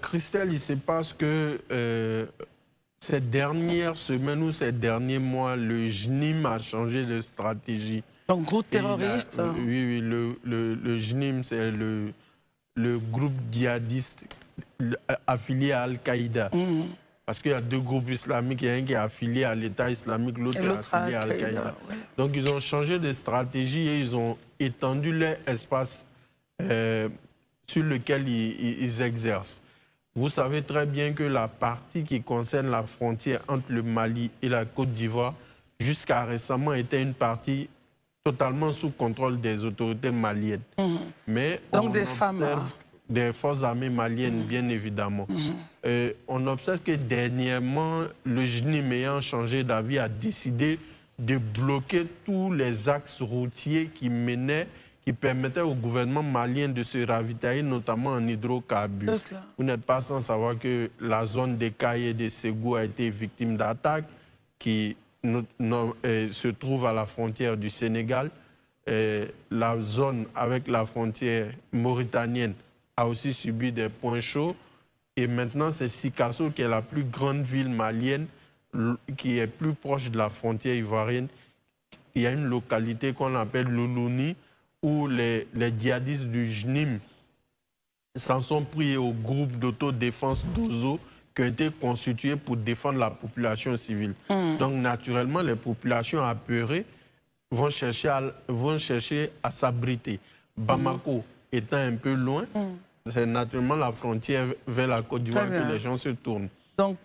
Christelle, il se passe que ces dernières semaines ou ces derniers mois, le JNIM a changé de stratégie. Donc, groupe terroriste. Oui, le JNIM, c'est le groupe djihadiste affilié à Al-Qaïda. Parce qu'il y a deux groupes islamiques, il y a un qui est affilié à l'État islamique, l'autre est affilié à Al-Qaïda. Ouais. Donc ils ont changé de stratégie et ils ont étendu leur espace sur lequel ils exercent. Vous savez très bien que la partie qui concerne la frontière entre le Mali et la Côte d'Ivoire, jusqu'à récemment, était une partie totalement sous contrôle des autorités maliennes. Mais donc on des observe femmes, des forces armées maliennes, bien évidemment. On observe que dernièrement, le JNIM ayant changé d'avis a décidé de bloquer tous les axes routiers qui permettaient au gouvernement malien de se ravitailler, notamment en hydrocarbures. Vous n'êtes pas sans savoir que la zone des Cailles et des Ségou a été victime d'attaques qui se trouve à la frontière du Sénégal. La zone avec la frontière mauritanienne a aussi subi des points chauds. Et maintenant, c'est Sikasso qui est la plus grande ville malienne, qui est plus proche de la frontière ivoirienne. Il y a une localité qu'on appelle Loulouni, où les djihadistes du JNIM s'en sont pris au groupe d'autodéfense d'Ozo qui ont été constitués pour défendre la population civile. Donc, naturellement, les populations apeurées vont chercher à s'abriter. Bamako étant un peu loin, c'est naturellement la frontière vers la Côte d'Ivoire que les gens se tournent. Donc,